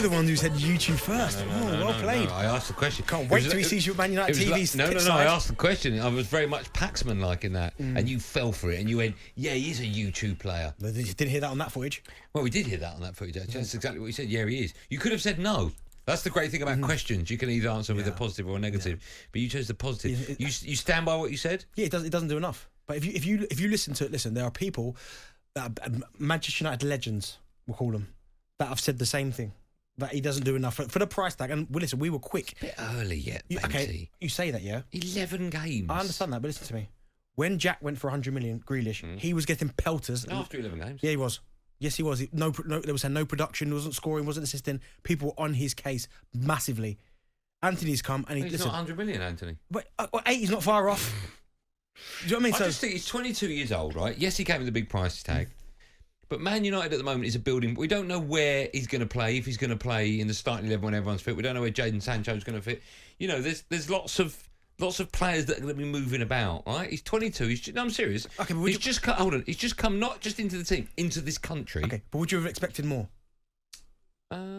the one who said YouTube first. Well played. No, I asked the question. Can't wait till he sees you at Man United TV. No. I asked the question. I was very much Paxman-like in that, and you fell for it, and you went, "Yeah, he is a YouTube player." You didn't hear that on that footage. Well, we did hear that on that footage. That's exactly what you said. Yeah, he is. You could have said no. That's the great thing about questions. You can either answer with a positive or a negative, but you chose the positive. You stand by what you said. Yeah, it doesn't do enough. But if you listen to it, there are people that are Manchester United legends, we'll call them, that have said the same thing. That he doesn't do enough for the price tag. And listen, we were quick. It's a bit early yet. Okay, you say that, yeah. 11 games. I understand that, but listen to me. When Jack went for 100 million, Grealish, he was getting pelters after 11 games. Yeah, he was. Yes, he was. No, there was no production. Wasn't scoring. Wasn't assisting. People were on his case massively. Antony's come and he's not 100 million, Antony. But 8 is not far off. Do you know what I mean? I just think he's 22 years old, right? Yes, he came with a big price tag. But Man United at the moment is a building. We don't know where he's going to play, if he's going to play in the starting 11 when everyone's fit. We don't know where Jadon Sancho's going to fit. You know, there's lots of players that are going to be moving about, right? He's 22. I'm serious. Okay, but he's just come not just into the team, into this country. Okay, but would you have expected more?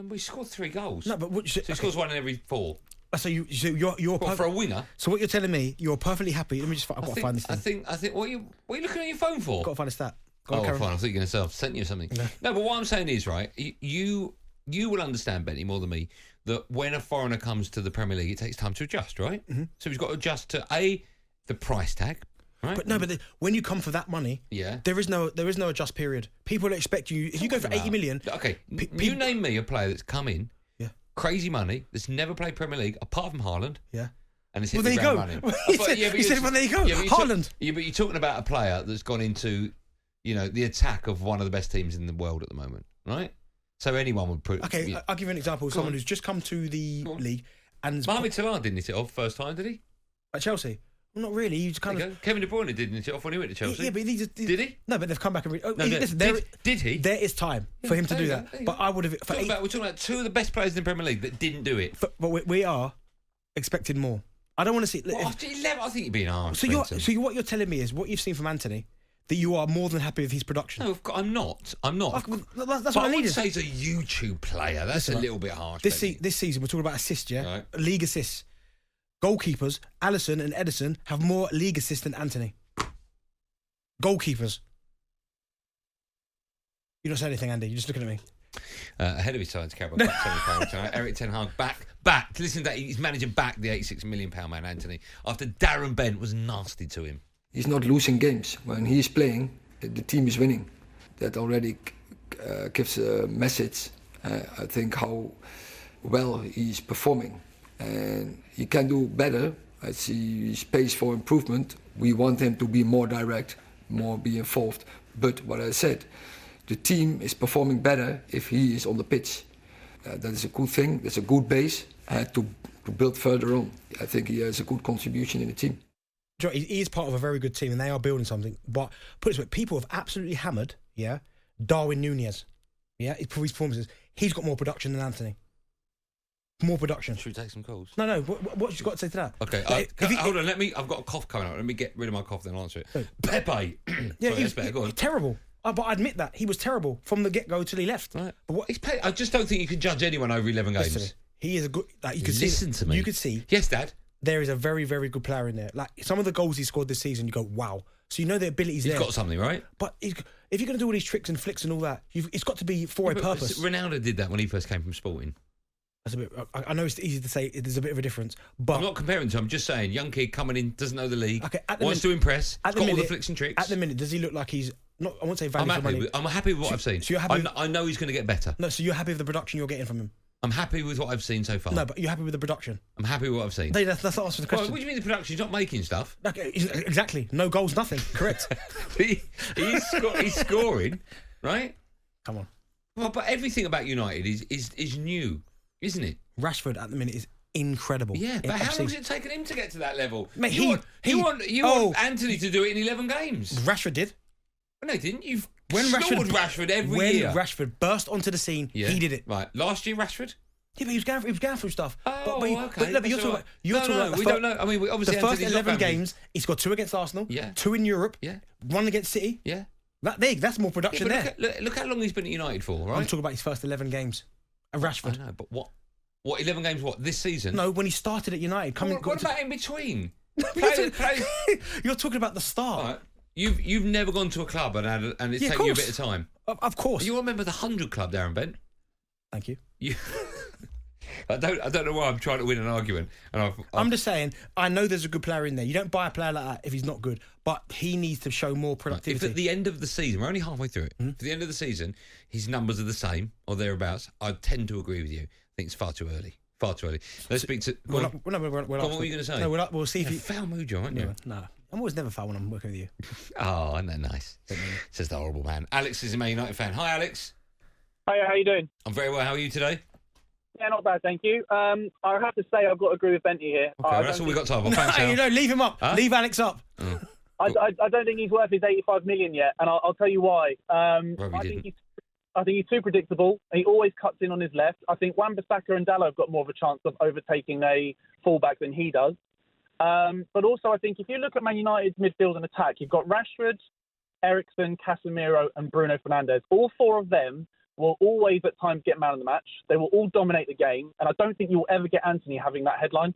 We scored 3 goals. No, but he scores 1 in every 4. So you're for a winger. So what you're telling me, you're perfectly happy. Let me just. I've got to find this thing. I think. What are you looking at your phone for? Got to find a stat. Fine. I thought you were going to say I've sent you something. No, but what I'm saying is, right, you will understand, Benny, more than me, that when a foreigner comes to the Premier League, it takes time to adjust, right? Mm-hmm. So he's got to adjust to the price tag, right? But when you come for that money, there is no adjust period. People expect you. If you go for 80 million, okay, you name me a player that's come in, crazy money, that's never played Premier League apart from Haaland, and it's hit the ground running. He said, well, there you go, Haaland. But you're talking about a player that's gone into, the attack of one of the best teams in the world at the moment, right? So anyone would put. Okay, I'll give you an example. Someone who's just come to the league and Mohamed Salah didn't hit it off first time, did he? At Chelsea. Well, not really. You just kind of. Kevin De Bruyne didn't hit it off when he went to Chelsea. Yeah, but did he? No, but they've come back and. Listen, did he? There is time for him to do that. But I would have. We're talking about 2 of the best players in the Premier League that didn't do it. But we are expecting more. I don't want to see. After 11, I think you're being harsh. So what you're telling me is what you've seen from Antony, that you are more than happy with his production. No, I'm not. That's what I need. Say he's a YouTube player. That's a little bit harsh. This season, we're talking about assists, Right. League assists. Goalkeepers, Alisson and Edison have more league assists than Antony. Goalkeepers. You don't say anything, Andy. You're just looking at me. Ahead of his time to Carabao Cup tonight. Erik Ten Hag back. Listen to that. He's managing back the £86 million man, Antony, after Darren Bent was nasty to him. He's not losing games. When he's playing, the team is winning. That already gives a message, I think, how well he's performing. And he can do better. I see space for improvement. We want him to be more direct, more be involved. But what I said, the team is performing better if he is on the pitch. That is a good thing. That's a good base to build further on. I think he has a good contribution in the team. He is part of a very good team and they are building something. But put it this way, people have absolutely hammered, Darwin Núñez, for his performances. He's got more production than Antony. More production. Should we take some calls? No. What you got to say to that? Okay, hold on. I've got a cough coming up. Let me get rid of my cough, then I'll answer it. Pepe. He's terrible. But I admit that he was terrible from the get go till he left. Right. But I just don't think you can judge anyone over 11 games. He is a good. You could listen to me. You could see. Yes, Dad. There is a very, very good player in there. Like some of the goals he scored this season, you go, wow. So you know the ability's there. He's got something, right? But if you're going to do all these tricks and flicks and all that, it's got to be for a purpose. Ronaldo did that when he first came from Sporting. That's a bit. I know it's easy to say. There's a bit of a difference, but I'm not comparing to him. I'm just saying, young kid coming in, doesn't know the league, wants to impress, got all the flicks and tricks. At the minute, does he look like he's not? I won't say value for money. I'm happy with what I've seen. So you're happy? I know he's going to get better. No, so you're happy with the production you're getting from him? I'm happy with what I've seen so far. No, but you're happy with the production? I'm happy with what I've seen. No, that's not answering the question. What do you mean the production? He's not making stuff. Okay, exactly. No goals, nothing. Correct. he's scoring, right? Come on. Well, but everything about United is new, isn't it? Rashford at the minute is incredible. Yeah, but how long has it taken him to get to that level? Mate, you want Antony to do it in 11 games. Rashford did. No, he didn't. You've Rashford every year. When Rashford burst onto the scene, he did it. Right. Last year, Rashford? Yeah, but he was going through stuff. Oh, okay. But you're talking about... we don't know. I mean, obviously, the first 11 games, he's got 2 against Arsenal, 2 in Europe, 1 against City. Yeah. That's more production there. Look how long he's been at United for, right? I'm talking about his first 11 games. Rashford. I know, but what 11 games? What this season? No, when he started at United. What about in between? You're talking about the start. Right. You've never gone to a club and it's taken you a bit of time. Of course. You remember the 100 Club, Darren Bent? Thank you. I don't know why I'm trying to win an argument. And I'm just saying, I know there's a good player in there. You don't buy a player like that if he's not good, but he needs to show more productivity. If at the end of the season, we're only halfway through it, if at the end of the season, his numbers are the same or thereabouts, I tend to agree with you. I think it's far too early. Far too early. Let's speak to... What were you going to say? No, we'll see if you... Foul mood, aren't you? No. I'm always never foul when I'm working with you. Oh, isn't that nice? Says the horrible man. Alex is a Man United fan. Hi, Alex. Hi, how you doing? I'm very well. How are you today? Yeah, not bad, thank you. I have to say I've got to agree with Benty here. Okay, that's all we got time for. Thanks, no, leave him up. Huh? Leave Alex up. Oh. I don't think he's worth his 85 million yet, and I'll tell you why. I think he's too predictable. He always cuts in on his left. I think Wan-Bissaka and Dalot have got more of a chance of overtaking a fullback than he does. But also, I think if you look at Man United's midfield and attack, you've got Rashford, Eriksen, Casemiro, and Bruno Fernandes. All four of them will always at times get man of the match. They will all dominate the game, and I don't think you'll ever get Antony having that headline.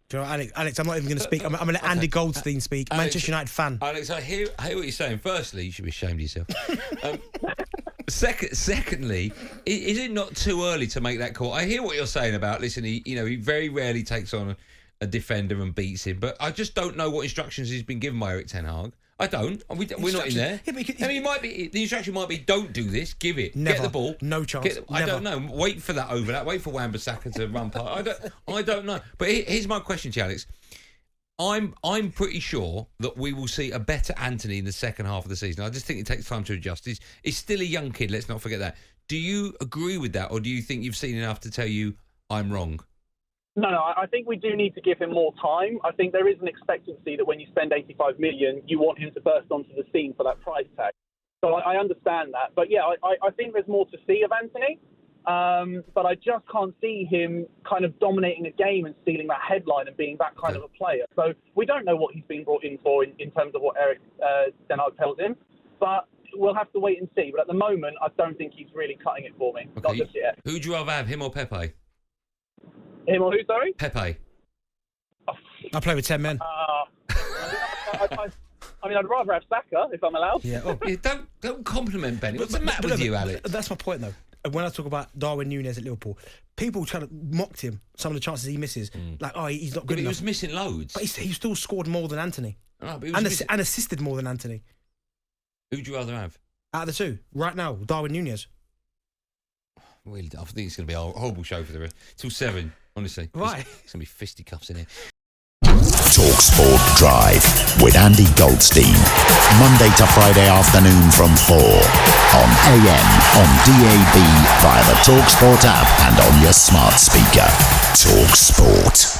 Do you know, Alex, I'm not even going to speak. I'm going to let Andy Goldstein speak. Alex, Manchester United fan. Alex, I hear what you're saying. Firstly, you should be ashamed of yourself. Secondly, is it not too early to make that call? I hear what you're saying about, listen, he very rarely takes on a defender and beats him, but I just don't know what instructions he's been given by Erik ten Hag. I don't. We're not in there. Yeah, the instruction might be, don't do this, give it. Never. Get the ball. No chance. I don't know. Wait for that overlap. Wait for Wan-Bissaka to run past. I don't know. But here's my question to you, Alex. I'm pretty sure that we will see a better Antony in the second half of the season. I just think it takes time to adjust. He's still a young kid, let's not forget that. Do you agree with that, or do you think you've seen enough to tell you I'm wrong? No, I think we do need to give him more time. I think there is an expectancy that when you spend 85 million, you want him to burst onto the scene for that price tag. So I understand that. But yeah, I think there's more to see of Antony. But I just can't see him kind of dominating a game and stealing that headline and being that kind of a player. So we don't know what he's been brought in for in terms of what Erik ten Hag tells him. But we'll have to wait and see. But at the moment, I don't think he's really cutting it for me. Okay. Not just yet. Who'd you rather have, him or Pepe? Him or who, sorry? Pepe. I play with 10 men. I'd rather have Saka, if I'm allowed. Yeah. Don't compliment Benny. What's the matter with you, Alex? That's my point, though. When I talk about Darwin Núñez at Liverpool, people try to mock him, some of the chances he misses. Like, he's not good enough. He was missing loads. But he still scored more than Antony. And assisted more than Antony. Who'd you rather have? Out of the two, right now, Darwin Núñez. Really, I think it's going to be a horrible show for the rest. Till 7, honestly. Right. It's going to be fisticuffs in here. talkSPORT Drive with Andy Goldstein. Monday to Friday afternoon from 4. On AM, on DAB, via the talkSPORT app and on your smart speaker. talkSPORT.